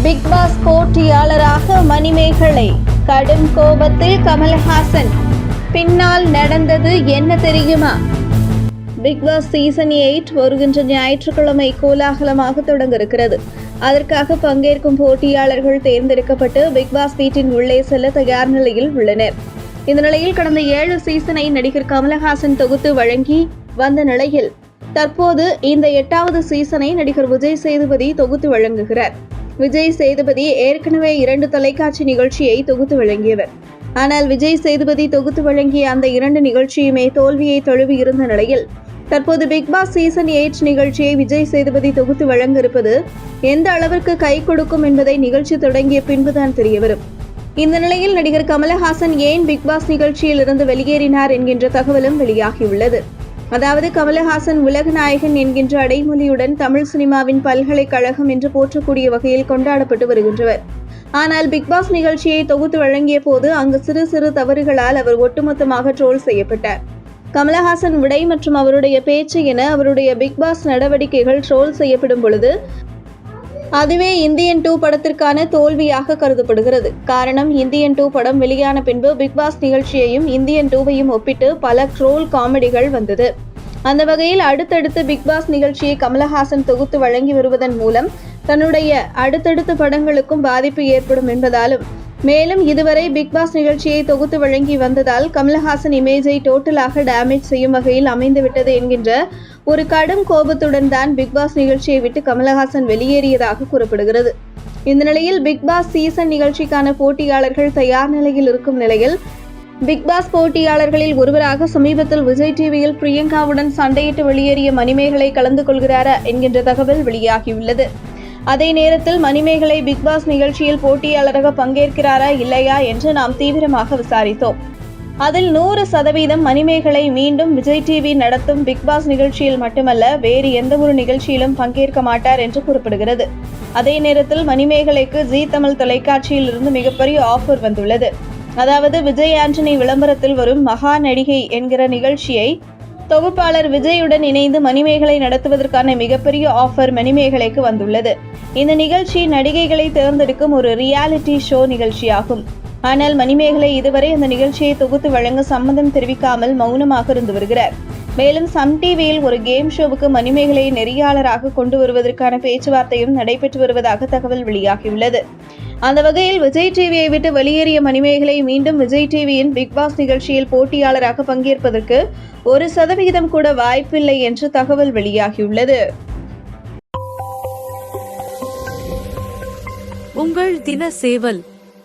Big pass போட்டியாளராக Manimekalai கடும் கோபத்தில் கமல்ஹாசன். பின்னால் நடந்தது என்ன தெரியுமா? பிக் பாஸ் சீசன் 8 வருகின்ற ஞாயிற்றுக்கிழமை கோலாகலமாக தொடங்க இருக்கிறது. அதற்காக பங்கேற்கும் போட்டியாளர்கள் தேர்ந்தெடுக்கப்பட்டு பிக் பாஸ் வீட்டின் உள்ளே செல்ல தயார் நிலையில் உள்ளனர். இந்த நிலையில் கடந்த 7 சீசனை நடிகர் கமல்ஹாசன் தொகுத்து வழங்கி வந்த நிலையில் தற்போது இந்த 8வது சீசனை நடிகர் விஜய் சேதுபதி தொகுத்து வழங்குகிறார். விஜய் சேதுபதி ஏற்கனவே 2 தொலைக்காட்சி நிகழ்ச்சியை தொகுத்து வழங்கியவர். ஆனால் விஜய் சேதுபதி தொகுத்து வழங்கிய அந்த 2 நிகழ்ச்சியுமே தோல்வியை தழுவி இருந்த நிலையில் தற்போது பிக் பாஸ் சீசன் 8 நிகழ்ச்சியை விஜய் சேதுபதி தொகுத்து வழங்க இருப்பது எந்த அளவிற்கு கை கொடுக்கும் என்பதை நிகழ்ச்சி தொடங்கிய பின்புதான் தெரியவரும். இந்த நிலையில் நடிகர் கமல்ஹாசன் ஏன் பிக் பாஸ் நிகழ்ச்சியில் இருந்து வெளியேறினார் என்கின்ற தகவலும் வெளியாகியுள்ளது. அதாவது கமல்ஹாசன் உலக நாயகன் என்கின்ற அடைமொழியுடன் தமிழ் சினிமாவின் பல்கலைக்கழகம் என்று போற்றக்கூடிய வகையில் கொண்டாடப்பட்டு வருகின்றவர். ஆனால் பிக் பாஸ் நிகழ்ச்சியை தொகுத்து வழங்கிய போது அங்கு சிறு சிறு தவறுகளால் அவர் ஒட்டுமொத்தமாக ட்ரோல் செய்யப்பட்டார். கமல்ஹாசன் விடை மற்றும் அவருடைய பேச்சு என அவருடைய பிக் பாஸ் நடவடிக்கைகள் ட்ரோல் செய்யப்படும் பொழுது அதுவே இந்தியன் 2 படத்திற்கான தோல்வியாக கருதப்படுகிறது. காரணம், இந்தியன் 2 படம் வெளியான பின்பு பிக் பாஸ் நிகழ்ச்சியையும் இந்தியன் 2வையும் ஒப்பிட்டு பல ட்ரோல் காமெடிகள் வந்தது. அந்த வகையில் அடுத்தடுத்து பிக் பாஸ் நிகழ்ச்சியை கமல்ஹாசன் தொகுத்து வழங்கி வருவதன் மூலம் தன்னுடைய அடுத்தடுத்த படங்களுக்கும் பாதிப்பு ஏற்படும் என்பதாலும் மேலும் இதுவரை பிக் பாஸ் நிகழ்ச்சியை தொகுத்து வழங்கி வந்ததால் கமல்ஹாசன் இமேஜை டோட்டலாக டேமேஜ் செய்யும் வகையில் அமைந்துவிட்டது என்கின்ற ஒரு கடும் கோபத்துடன் தான் பிக் பாஸ் நிகழ்ச்சியை விட்டு கமல்ஹாசன் வெளியேறியதாக கூறப்படுகிறது. இந்த நிலையில் பிக் பாஸ் சீசன் நிகழ்ச்சிக்கான போட்டியாளர்கள் தயார் நிலையில் இருக்கும் நிலையில் பிக் பாஸ் போட்டியாளர்களில் ஒருவராக சமீபத்தில் விஜய் டிவியில் பிரியங்காவுடன் சண்டையிட்டு வெளியேறிய மணிமேகலை கலந்து கொள்கிறாரா என்கின்ற தகவல் வெளியாகியுள்ளது. அதே நேரத்தில் மணிமேகலை பிக் பாஸ் நிகழ்ச்சியில் போட்டியாளராக பங்கேற்கிறாரா இல்லையா என்று நாம் தீவிரமாக விசாரித்தோம். அதில் 100% மணிமேகலை மீண்டும் விஜய் டிவி நடத்தும் பிக் பாஸ் நிகழ்ச்சியில் மட்டுமல்ல வேறு எந்த ஒரு நிகழ்ச்சியிலும் பங்கேற்க மாட்டார் என்று கூறப்படுகிறது. அதே நேரத்தில் மணிமேகலைக்கு ஜீ தமிழ் தொலைக்காட்சியில் இருந்து மிகப்பெரிய ஆஃபர் வந்துள்ளது. அதாவது விஜய் ஆண்டனி விளம்பரத்தில் வரும் மகா நடிகை என்கிற நிகழ்ச்சியை தொகுப்பாளர் விஜயுடன் இணைந்து மணிமேகலை நடத்துவதற்கான மிகப்பெரிய ஆஃபர் மணிமேகலைக்கு வந்துள்ளது. இந்த நிகழ்ச்சி நடிகைகளை தேர்ந்தெடுக்கும் ஒரு ரியாலிட்டி ஷோ நிகழ்ச்சியாகும். ஆனால் மணிமேகலை இதுவரை அந்த நிகழ்ச்சியை தொகுத்து வழங்க சம்மதம் தெரிவிக்காமல் மௌனமாக இருந்து வருகிறார். மேலும் சன் டிவியில் ஒரு கேம் ஷோவுக்கு மணிமேகலையை நெறியாளராக கொண்டு வருவதற்கான பேச்சுவார்த்தையும் நடைபெற்று வருவதாக தகவல் வெளியாகியுள்ளது. அந்த வகையில் விஜய் டிவியை விட்டு வெளியேறிய மணிமேகலை மீண்டும் விஜய் டிவியின் பிக் பாஸ் நிகழ்ச்சியில் போட்டியாளராக பங்கேற்பதற்கு 1% கூட வாய்ப்பில்லை என்று தகவல் வெளியாகியுள்ளது. உங்கள் தின சேவல்